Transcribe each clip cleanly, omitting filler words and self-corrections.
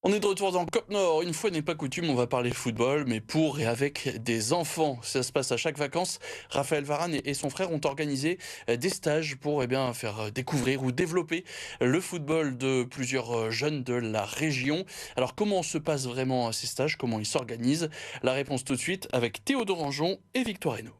On est de retour dans Cop Nord. Une fois n'est pas coutume, on va parler football, mais pour et avec des enfants. Ça se passe à chaque vacances. Raphaël Varane et son frère ont organisé des stages pour faire découvrir ou développer le football de plusieurs jeunes de la région. Alors comment se passent vraiment ces stages? Comment ils s'organisent? La réponse tout de suite avec Théodore Anjon et Victoire Hainaut.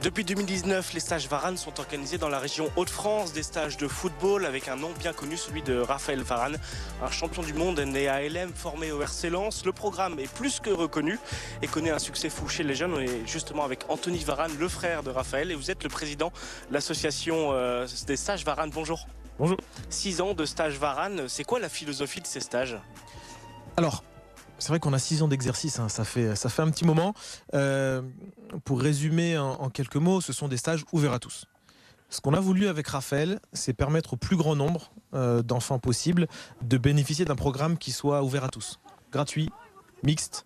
Depuis 2019, les stages Varane sont organisés dans la région Hauts-de-France, des stages de football avec un nom bien connu, celui de Raphaël Varane, un champion du monde né à LM, formé au RC Lens. Le programme est plus que reconnu et connaît un succès fou chez les jeunes. On est justement avec Anthony Varane, le frère de Raphaël, et vous êtes le président de l'association des stages Varane. Bonjour. Bonjour. 6 ans de stages Varane, c'est quoi la philosophie de ces stages? Alors, c'est vrai qu'on a 6 ans d'exercice, hein, ça fait un petit moment. Pour résumer en quelques mots, ce sont des stages ouverts à tous. Ce qu'on a voulu avec Raphaël, c'est permettre au plus grand nombre d'enfants possible de bénéficier d'un programme qui soit ouvert à tous. Gratuit, mixte,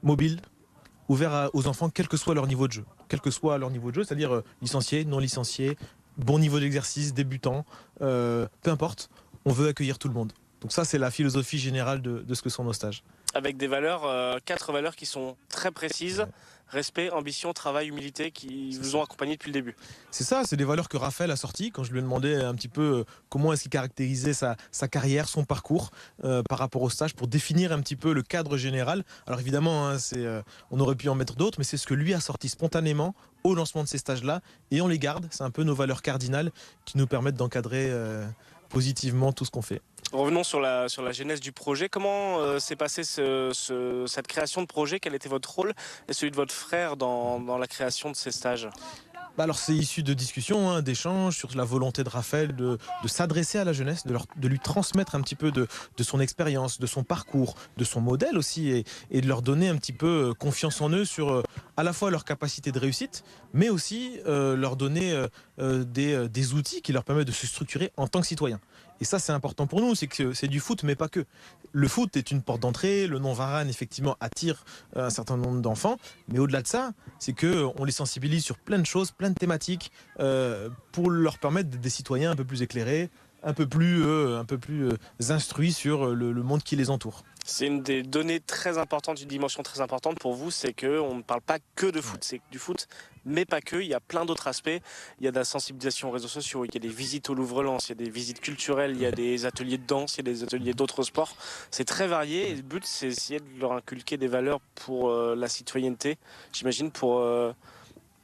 mobile, ouvert aux enfants quel que soit leur niveau de jeu. Quel que soit leur niveau de jeu, c'est-à-dire licencié, non licencié, bon niveau d'exercice, débutant, peu importe, on veut accueillir tout le monde. Donc ça, c'est la philosophie générale de ce que sont nos stages. Avec des valeurs, 4 valeurs qui sont très précises. Respect, ambition, travail, humilité, qui vous ont accompagné depuis le début. C'est ça, c'est des valeurs que Raphaël a sorties quand je lui ai demandé un petit peu comment est-ce qu'il caractérisait sa carrière, son parcours par rapport au stage, pour définir un petit peu le cadre général. Alors évidemment, hein, on aurait pu en mettre d'autres, mais c'est ce que lui a sorti spontanément au lancement de ces stages-là, et on les garde. C'est un peu nos valeurs cardinales qui nous permettent d'encadrer positivement tout ce qu'on fait. Revenons sur la genèse du projet. Comment s'est passée cette création de projet? Quel était votre rôle et celui de votre frère dans la création de ces stages? Alors c'est issu de discussions, hein, d'échanges sur la volonté de Raphaël de s'adresser à la jeunesse, de lui transmettre un petit peu de son expérience, de son parcours, de son modèle aussi, et de leur donner un petit peu confiance en eux sur à la fois leur capacité de réussite, mais aussi leur donner des outils qui leur permettent de se structurer en tant que citoyens. Et ça, c'est important pour nous, c'est que c'est du foot, mais pas que. Le foot est une porte d'entrée, le nom Varane, effectivement, attire un certain nombre d'enfants, mais au-delà de ça, c'est qu'on les sensibilise sur plein de choses, plein de thématiques, pour leur permettre d'être des citoyens un peu plus éclairés, un peu plus instruits sur le monde qui les entoure. C'est une des données très importantes, une dimension très importante pour vous, c'est qu'on ne parle pas que de foot, c'est du foot, mais pas que, il y a plein d'autres aspects. Il y a de la sensibilisation aux réseaux sociaux, il y a des visites au Louvre-Lens, il y a des visites culturelles, il y a des ateliers de danse, il y a des ateliers d'autres sports. C'est très varié et le but, c'est essayer de leur inculquer des valeurs pour la citoyenneté, j'imagine, pour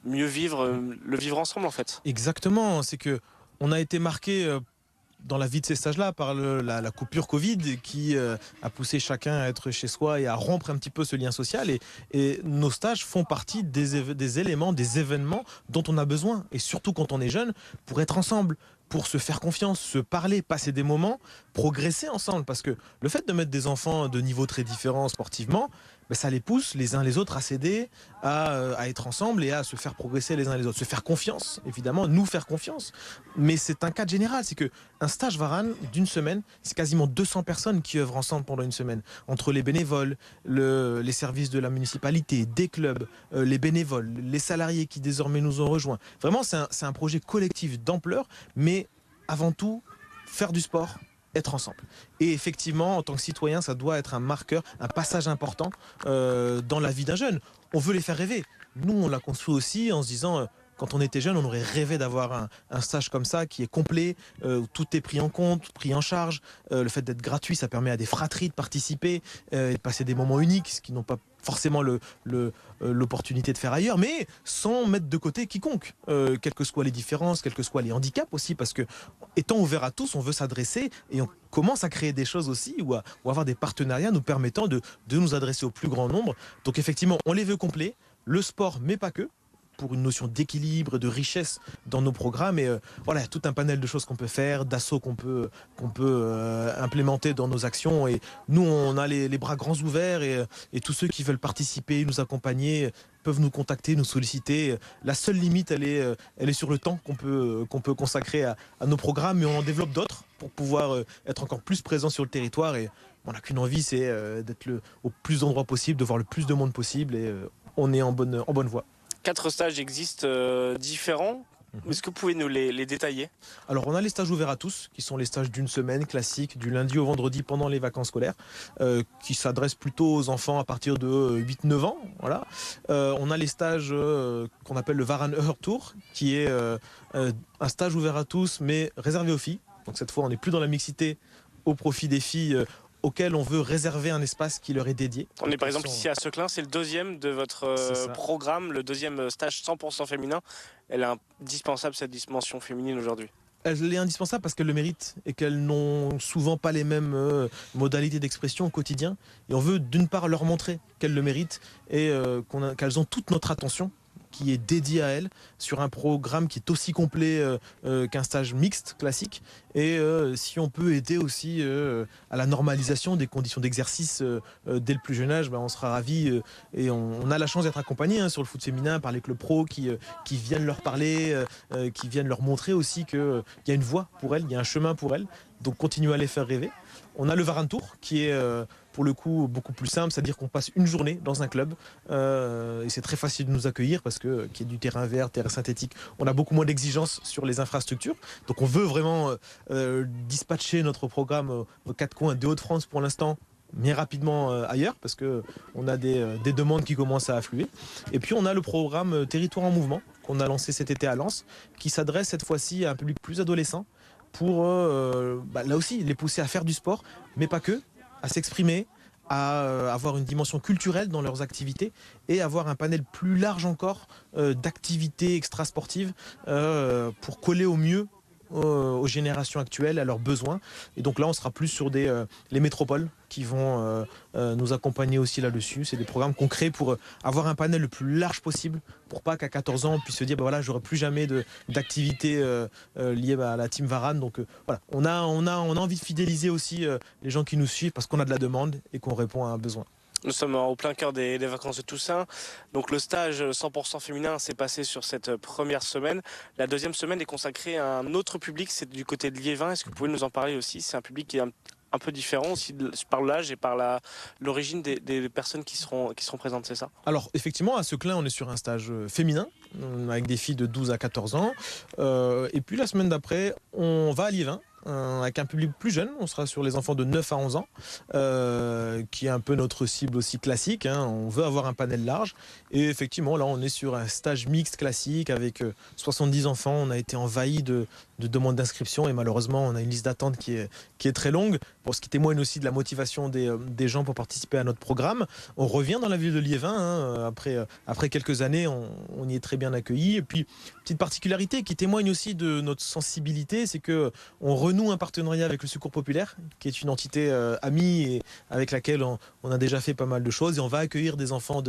mieux vivre, le vivre ensemble en fait. Exactement, c'est que on a été marqué dans la vie de ces stages-là par la coupure Covid qui a poussé chacun à être chez soi et à rompre un petit peu ce lien social, et nos stages font partie des éléments, des événements dont on a besoin, et surtout quand on est jeune, pour être ensemble, pour se faire confiance, se parler, passer des moments, progresser ensemble, parce que le fait de mettre des enfants de niveaux très différents sportivement, ça les pousse les uns les autres à s'aider, à être ensemble et à se faire progresser les uns les autres, se faire confiance, évidemment, nous faire confiance. Mais c'est un cadre général, c'est que un stage Varane d'une semaine, c'est quasiment 200 personnes qui œuvrent ensemble pendant une semaine, entre les bénévoles, les services de la municipalité, des clubs, les bénévoles, les salariés qui désormais nous ont rejoints. Vraiment, c'est un projet collectif d'ampleur, mais avant tout, faire du sport, être ensemble. Et effectivement, en tant que citoyen, ça doit être un marqueur, un passage important dans la vie d'un jeune. On veut les faire rêver. Nous, on l'a construit aussi en se disant, quand on était jeune, on aurait rêvé d'avoir un stage comme ça qui est complet, où tout est pris en compte, pris en charge. Le fait d'être gratuit, ça permet à des fratries de participer et de passer des moments uniques, ce qu'ils n'ont pas forcément l'opportunité de faire ailleurs, mais sans mettre de côté quiconque, quelles que soient les différences, quels que soient les handicaps aussi, parce que étant ouvert à tous, on veut s'adresser et on commence à créer des choses aussi, ou avoir des partenariats nous permettant de nous adresser au plus grand nombre. Donc effectivement, on les veut complets, le sport, mais pas que, pour une notion d'équilibre, de richesse dans nos programmes, et voilà, tout un panel de choses qu'on peut faire, d'assauts qu'on peut implémenter dans nos actions, et nous on a les bras grands ouverts, et tous ceux qui veulent participer, nous accompagner, peuvent nous contacter, nous solliciter. La seule limite, elle est sur le temps qu'on peut consacrer à nos programmes, mais on en développe d'autres pour pouvoir être encore plus présent sur le territoire, et On n'a qu'une envie, c'est d'être au plus d'endroits possible, de voir le plus de monde possible, et on est en bonne voie. 4 stages existent différents. Est-ce que vous pouvez nous les détailler? Alors on a les stages ouverts à tous, qui sont les stages d'une semaine classiques, du lundi au vendredi pendant les vacances scolaires, qui s'adressent plutôt aux enfants à partir de 8-9 ans. Voilà. On a les stages qu'on appelle le Varan Earth Tour, qui est un stage ouvert à tous, mais réservé aux filles. Donc cette fois, on n'est plus dans la mixité au profit des filles auxquelles on veut réserver un espace qui leur est dédié. On est par exemple ici à Seclin, c'est le deuxième de votre programme, le deuxième stage 100% féminin. Elle est indispensable, cette dimension féminine aujourd'hui. Elle est indispensable parce qu'elle le mérite et qu'elles n'ont souvent pas les mêmes modalités d'expression au quotidien. Et on veut d'une part leur montrer qu'elles le méritent et qu'elles ont toute notre attention qui est dédié à elles sur un programme qui est aussi complet qu'un stage mixte classique. Et si on peut aider aussi à la normalisation des conditions d'exercice dès le plus jeune âge, on sera ravis. Et on a la chance d'être accompagné sur le foot féminin par les clubs pro qui viennent leur parler, qui viennent leur montrer aussi qu'il y a une voie pour elles, il y a un chemin pour elles. Donc continuez à les faire rêver. On a le Varan Tour qui est pour le coup beaucoup plus simple, c'est-à-dire qu'on passe une journée dans un club et c'est très facile de nous accueillir parce que qu'il y ait du terrain vert, terrain synthétique, on a beaucoup moins d'exigences sur les infrastructures. Donc on veut vraiment dispatcher notre programme aux 4 coins des Hauts-de-France pour l'instant, mais rapidement ailleurs parce que on a des demandes qui commencent à affluer. Et puis on a le programme Territoire en mouvement qu'on a lancé cet été à Lens, qui s'adresse cette fois-ci à un public plus adolescent pour là aussi les pousser à faire du sport, mais pas que, à s'exprimer, à avoir une dimension culturelle dans leurs activités et avoir un panel plus large encore d'activités extrasportives pour coller au mieux aux générations actuelles, à leurs besoins. Et donc là, on sera plus sur les métropoles qui vont nous accompagner aussi là-dessus. C'est des programmes qu'on crée pour avoir un panel le plus large possible, pour pas qu'à 14 ans, on puisse se dire, voilà, j'aurai plus jamais d'activité liée à la Team Varan. Donc voilà, on a envie de fidéliser aussi les gens qui nous suivent parce qu'on a de la demande et qu'on répond à un besoin. Nous sommes au plein cœur des vacances de Toussaint. Donc le stage 100% féminin s'est passé sur cette première semaine. La deuxième semaine est consacrée à un autre public, c'est du côté de Liévin. Est-ce que vous pouvez nous en parler aussi? C'est un public qui est un peu différent aussi par l'âge et par l'origine des personnes qui seront présentes, c'est ça? Alors effectivement, à Seclin, on est sur un stage féminin avec des filles de 12 à 14 ans. Et puis la semaine d'après, on va à Liévin. Avec un public plus jeune, on sera sur les enfants de 9 à 11 ans, qui est un peu notre cible aussi classique. On veut avoir un panel large. Et effectivement, là, on est sur un stage mixte classique avec 70 enfants. On a été envahi de demandes d'inscription et malheureusement, on a une liste d'attente qui est très longue, pour ce qui témoigne aussi de la motivation des gens pour participer à notre programme. On revient dans la ville de Liévin. Après quelques années, on y est très bien accueillis. Et puis, petite particularité qui témoigne aussi de notre sensibilité, c'est que on renoue un partenariat avec le Secours Populaire, qui est une entité amie et avec laquelle on a déjà fait pas mal de choses. Et on va accueillir des enfants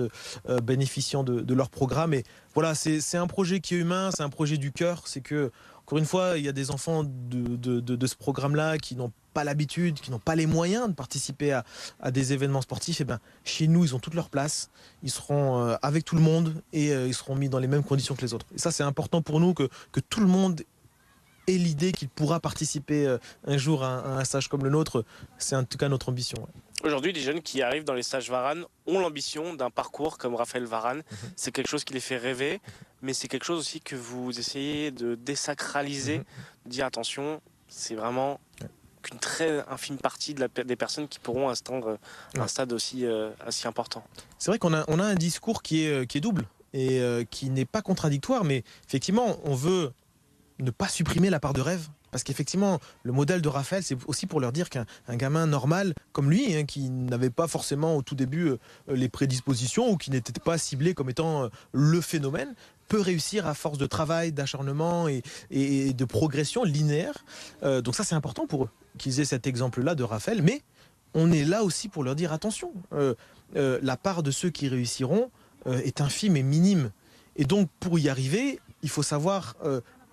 bénéficiant de leur programme. Et voilà, c'est un projet qui est humain, c'est un projet du cœur. C'est que, encore une fois, il y a des enfants de ce programme-là qui n'ont pas l'habitude, qui n'ont pas les moyens de participer à des événements sportifs. Et ben, chez nous, ils ont toute leur place. Ils seront avec tout le monde et ils seront mis dans les mêmes conditions que les autres. Et ça, c'est important pour nous que tout le monde ait l'idée qu'il pourra participer un jour à un stage comme le nôtre. C'est en tout cas notre ambition. Ouais. Aujourd'hui, les jeunes qui arrivent dans les stages Varan ont l'ambition d'un parcours comme Raphaël Varane. C'est quelque chose qui les fait rêver, mais c'est quelque chose aussi que vous essayez de désacraliser, de dire attention, c'est vraiment qu'une très infime partie des personnes qui pourront atteindre un stade aussi important. C'est vrai qu'on a un discours qui est double et qui n'est pas contradictoire, mais effectivement, on veut ne pas supprimer la part de rêve. Parce qu'effectivement, le modèle de Raphaël, c'est aussi pour leur dire qu'un gamin normal comme lui, qui n'avait pas forcément au tout début les prédispositions ou qui n'était pas ciblé comme étant le phénomène, peut réussir à force de travail, d'acharnement et de progression linéaire. Donc ça, c'est important pour eux qu'ils aient cet exemple-là de Raphaël. Mais on est là aussi pour leur dire attention, la part de ceux qui réussiront est infime et minime. Et donc, pour y arriver, il faut savoir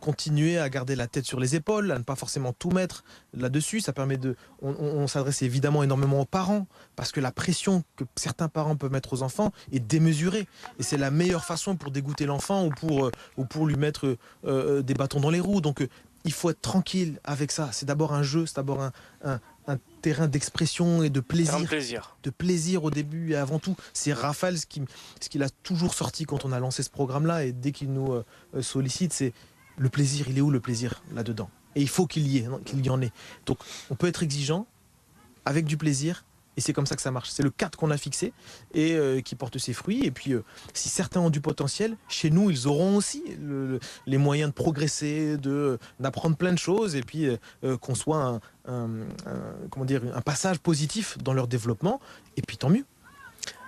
continuer à garder la tête sur les épaules, à ne pas forcément tout mettre là-dessus. Ça permet on s'adresse évidemment énormément aux parents, parce que la pression que certains parents peuvent mettre aux enfants est démesurée. Et c'est la meilleure façon pour dégoûter l'enfant ou pour lui mettre des bâtons dans les roues. Donc il faut être tranquille avec ça. C'est d'abord un jeu, c'est d'abord un terrain d'expression et de Terrain de plaisir. plaisir. De plaisir au début et avant tout. C'est Raphaël ce qu'il a toujours sorti quand on a lancé ce programme-là, et dès qu'il nous sollicite, c'est le plaisir. Il est où le plaisir là-dedans? Et il faut qu'il y en ait. Donc on peut être exigeant avec du plaisir, et c'est comme ça que ça marche. C'est le cadre qu'on a fixé et qui porte ses fruits. Et puis si certains ont du potentiel, chez nous ils auront aussi les moyens de progresser, d'apprendre plein de choses, et puis qu'on soit un passage positif dans leur développement, et puis tant mieux.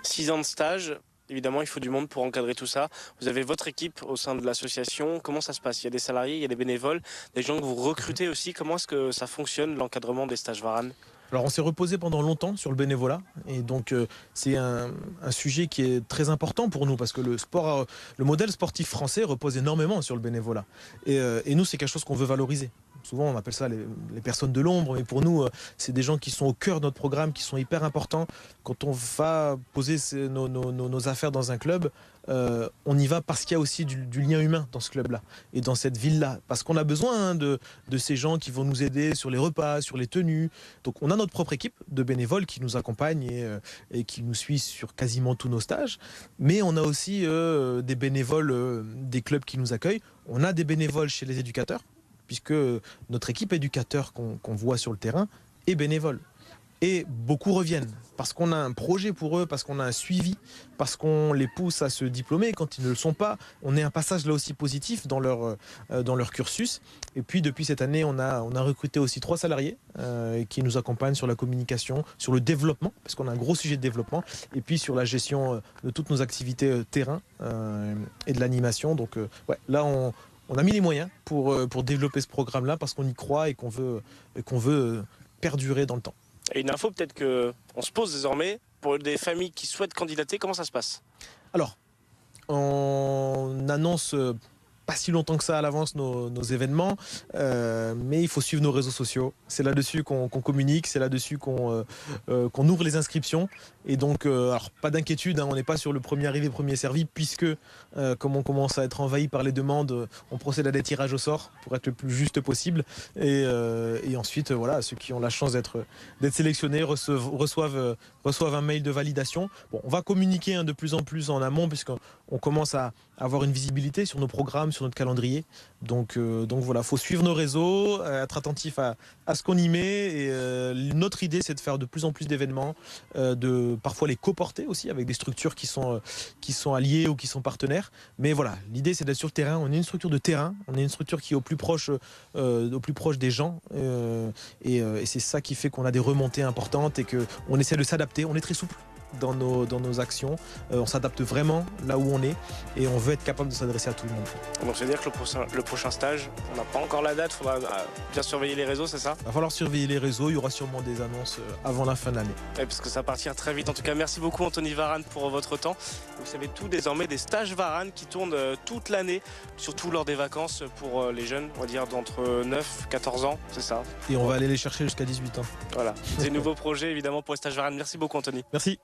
6 ans de stage, évidemment, il faut du monde pour encadrer tout ça. Vous avez votre équipe au sein de l'association. Comment ça se passe? Il y a des salariés, il y a des bénévoles, des gens que vous recrutez aussi. Comment est-ce que ça fonctionne, l'encadrement des stages Varane? Alors on s'est reposé pendant longtemps sur le bénévolat, et donc c'est un sujet qui est très important pour nous, parce que le modèle sportif français repose énormément sur le bénévolat, et nous c'est quelque chose qu'on veut valoriser. Souvent on appelle ça les personnes de l'ombre, mais pour nous c'est des gens qui sont au cœur de notre programme, qui sont hyper importants. Quand on va poser nos affaires dans un club, on y va parce qu'il y a aussi du lien humain dans ce club-là et dans cette ville-là, parce qu'on a besoin de ces gens qui vont nous aider sur les repas, sur les tenues. Donc on a notre propre équipe de bénévoles qui nous accompagne et qui nous suit sur quasiment tous nos stages, mais on a aussi des bénévoles des clubs qui nous accueillent. On a des bénévoles chez les éducateurs, puisque notre équipe éducateur qu'on voit sur le terrain est bénévole. Et beaucoup reviennent parce qu'on a un projet pour eux, parce qu'on a un suivi, parce qu'on les pousse à se diplômer quand ils ne le sont pas. On est un passage là aussi positif dans leur cursus. Et puis depuis cette année, on a recruté aussi 3 salariés qui nous accompagnent sur la communication, sur le développement, parce qu'on a un gros sujet de développement, et puis sur la gestion de toutes nos activités terrain et de l'animation. Donc là on a mis les moyens pour développer ce programme-là, parce qu'on y croit et qu'on veut perdurer dans le temps. Et une info peut-être qu'on se pose désormais, pour des familles qui souhaitent candidater, comment ça se passe? Alors, on annonce pas si longtemps que ça à l'avance nos événements, mais il faut suivre nos réseaux sociaux. C'est là-dessus qu'on communique, c'est là-dessus qu'on ouvre les inscriptions. Et donc, alors pas d'inquiétude, on n'est pas sur le premier arrivé, premier servi, puisque comme on commence à être envahi par les demandes, on procède à des tirages au sort pour être le plus juste possible. Et ensuite, voilà, ceux qui ont la chance d'être sélectionnés reçoivent un mail de validation. Bon, on va communiquer de plus en plus en amont, puisqu'on commence à avoir une visibilité sur nos programmes, sur notre calendrier. Donc voilà, faut suivre nos réseaux, être attentif à ce qu'on y met. Et notre idée, c'est de faire de plus en plus d'événements, de parfois les coporter aussi avec des structures qui sont alliées ou qui sont partenaires. Mais voilà, l'idée, c'est d'être sur le terrain. On est une structure de terrain, on est une structure qui est au plus proche des gens. Et c'est ça qui fait qu'on a des remontées importantes et qu'on essaie de s'adapter. On est très souple dans nos actions, on s'adapte vraiment là où on est, et on veut être capable de s'adresser à tout le monde. Donc ça veut dire que le prochain stage, on n'a pas encore la date, il faudra bien surveiller les réseaux, c'est ça? Il va falloir surveiller les réseaux, il y aura sûrement des annonces avant la fin de l'année. Ouais, parce que ça partira très vite. En tout cas, merci beaucoup Anthony Varane pour votre temps. Vous savez tout désormais des stages Varane qui tournent toute l'année, surtout lors des vacances pour les jeunes, on va dire d'entre 9 et 14 ans, c'est ça? Et on va aller les chercher jusqu'à 18 ans. Voilà, des nouveaux projets évidemment pour les stages Varane. Merci beaucoup Anthony. Merci.